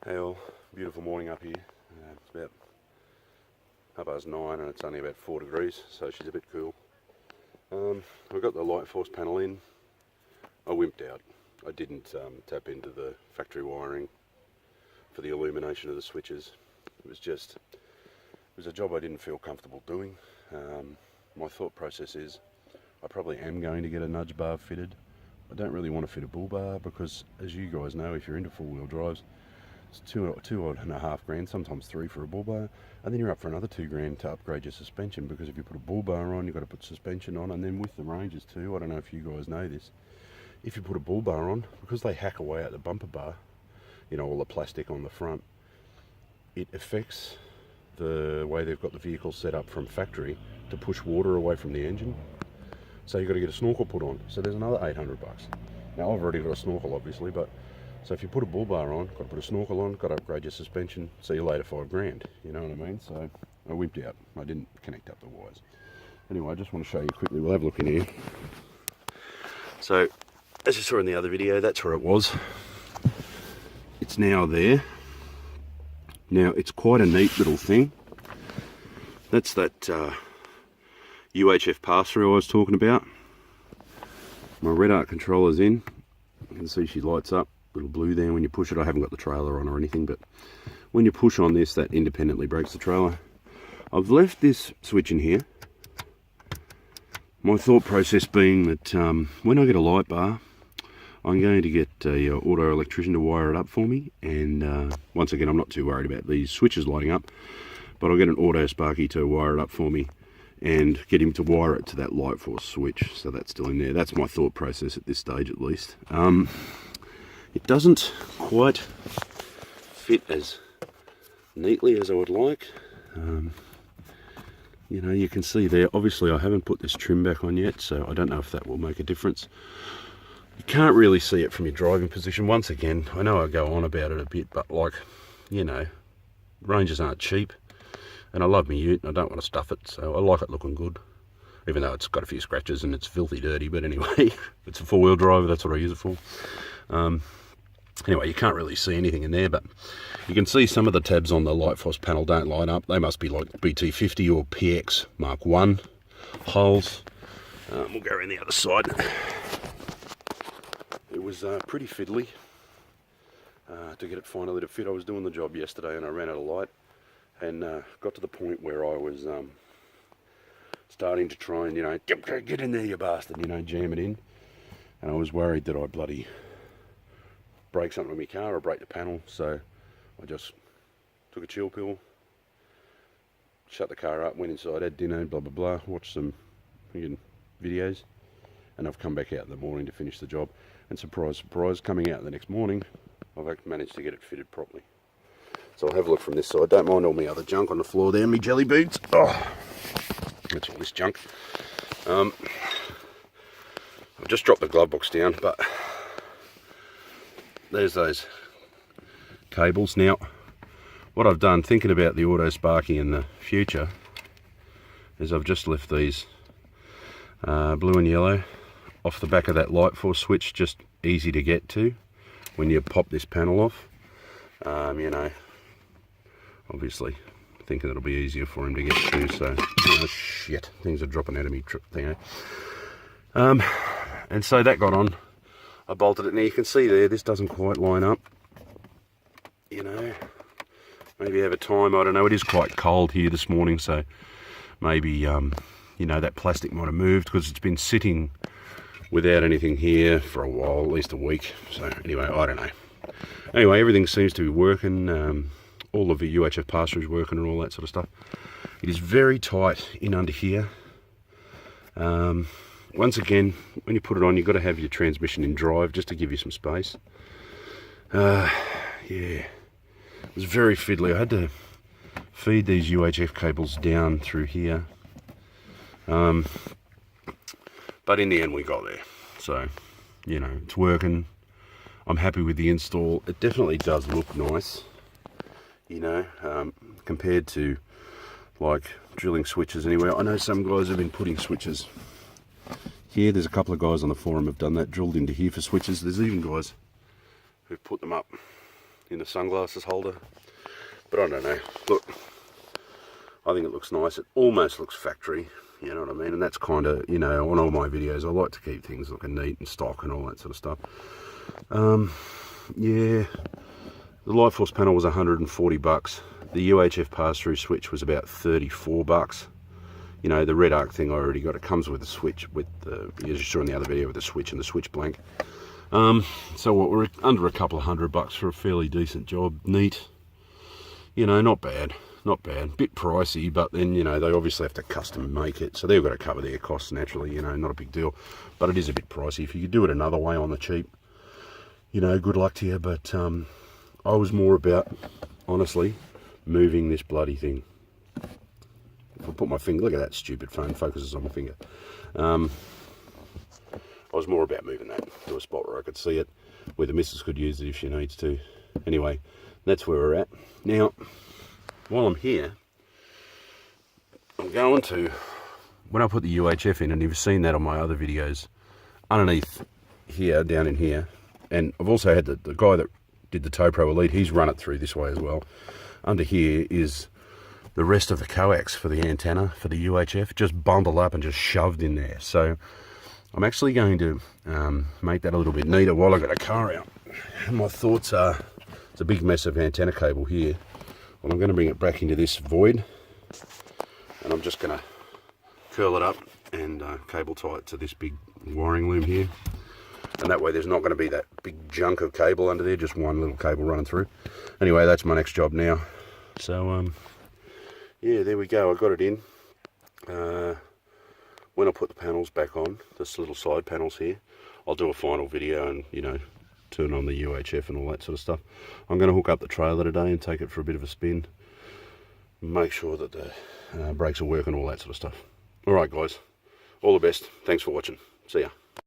Hey all, beautiful morning up here. It's about 9:30 and it's only about 4 degrees, so she's a bit cool. I've got the Lightforce panel in. I wimped out. I didn't tap into the factory wiring for the illumination of the switches. It was a job I didn't feel comfortable doing. My thought process is I probably am going to get a nudge bar fitted. I don't really want to fit a bull bar because, as you guys know, if you're into four-wheel drives, it's $2.5 grand, sometimes $3 for a bull bar, and then you're up for another $2 grand to upgrade your suspension, because if you put a bull bar on, you've got to put suspension on, and then with the ranges too, I don't know if you guys know this, if you put a bull bar on, because they hack away at the bumper bar, you know, all the plastic on the front, it affects the way they've got the vehicle set up from factory to push water away from the engine. So you've got to get a snorkel put on, so there's another $800. Now I've already got a snorkel obviously, but so if you put a bull bar on, got to put a snorkel on, got to upgrade your suspension, see you later, $5 grand, you know what I mean? So I wimped out, I didn't connect up the wires. Anyway, I just want to show you quickly, we'll have a look in here. So, as you saw in the other video, that's where it was. It's now there. Now, it's quite a neat little thing. That's that UHF Pass through I was talking about. My Redarc controller's in. You can see she lights up. Little blue there when you push it. I haven't got the trailer on or anything, but when you push on this, that independently brakes the trailer. I've left this switch in here. My thought process being that when I get a light bar, I'm going to get a auto electrician to wire it up for me, and once again, I'm not too worried about these switches lighting up, but I'll get an auto sparky to wire it up for me and get him to wire it to that Lightforce switch. So that's still in there. That's my thought process at this stage, at least. It doesn't quite fit as neatly as I would like. You know, you can see there, obviously I haven't put this trim back on yet, so I don't know if that will make a difference. You can't really see it from your driving position. Once again, I know I go on about it a bit, but like, you know, ranges aren't cheap, and I love my ute and I don't want to stuff it, so I like it looking good, even though it's got a few scratches and it's filthy dirty. But anyway, it's a four-wheel drive, that's what I use it for. Anyway, you can't really see anything in there, but you can see some of the tabs on the Lightforce panel don't line up. They must be like BT50 or PX Mark 1 holes. We'll go around the other side. It was pretty fiddly to get it finally to fit. I was doing the job yesterday and I ran out of light, and got to the point where I was starting to try and, you know, get in there, you bastard, you know, jam it in. And I was worried that I'd bloody break something with my car or break the panel, so I just took a chill pill, shut the car up, went inside, had dinner, blah blah blah, watched some videos, and I've come back out in the morning to finish the job, and surprise surprise, coming out the next morning I've managed to get it fitted properly. So I'll have a look from this side. Don't mind all my other junk on the floor there, me jelly beads. Oh, that's all this junk. I've just dropped the glove box down, but there's those cables. Now, what I've done, thinking about the auto sparky in the future, is I've just left these blue and yellow off the back of that Lightforce switch, just easy to get to when you pop this panel off. You know, obviously thinking it'll be easier for him to get to, so, oh shit, things are dropping out of me, you know. And so that got on. I bolted it. Now you can see there, this doesn't quite line up, you know, maybe have a time, I don't know, it is quite cold here this morning, so maybe, you know, that plastic might have moved, because it's been sitting without anything here for a while, at least a week, so anyway, I don't know. Anyway, everything seems to be working, all of the UHF Pass is working and all that sort of stuff. It is very tight in under here. Once again, when you put it on, you've got to have your transmission in drive just to give you some space. Yeah, it was very fiddly. I had to feed these UHF cables down through here. But in the end, we got there. So, you know, it's working. I'm happy with the install. It definitely does look nice, you know, compared to like drilling switches anywhere. I know some guys have been putting switches here. There's a couple of guys on the forum have done that, drilled into here for switches. There's even guys who've put them up in the sunglasses holder. But I don't know. Look, I think it looks nice. It almost looks factory, you know what I mean? And that's kind of, you know, on all my videos, I like to keep things looking neat and stock and all that sort of stuff. Yeah, the Lightforce panel was 140 bucks. The UHF pass-through switch was about 34 bucks. You know, the Redarc thing I already got. It comes with a switch, with the, as you saw in the other video, with the switch and the switch blank. So what, we're under a couple of $100 for a fairly decent job. Neat. You know, not bad. Not bad. Bit pricey, but then, you know, they obviously have to custom make it. So they've got to cover their costs naturally, you know, not a big deal. But it is a bit pricey. If you could do it another way on the cheap, you know, good luck to you. But I was more about, honestly, moving this bloody thing. If I put my finger, look at that stupid phone, focuses on my finger. I was more about moving that to a spot where I could see it, where the missus could use it if she needs to. Anyway, that's where we're at. Now, while I'm here, I'm going to, when I put the UHF in, and you've seen that on my other videos, underneath here, down in here, and I've also had the guy that did the Two Pro Elite, he's run it through this way as well. Under here is the rest of the coax for the antenna, for the UHF, just bundled up and just shoved in there. So I'm actually going to make that a little bit neater while I've got a car out. And my thoughts are, it's a big mess of antenna cable here. Well, I'm going to bring it back into this void, and I'm just going to curl it up and cable tie it to this big wiring loom here. And that way there's not going to be that big junk of cable under there, just one little cable running through. Anyway, that's my next job now. So, yeah, there we go. I got it in. When I put the panels back on, this little side panels here, I'll do a final video and, you know, turn on the UHF and all that sort of stuff. I'm going to hook up the trailer today and take it for a bit of a spin. Make sure that the brakes are working, all that sort of stuff. Alright guys, all the best. Thanks for watching. See ya.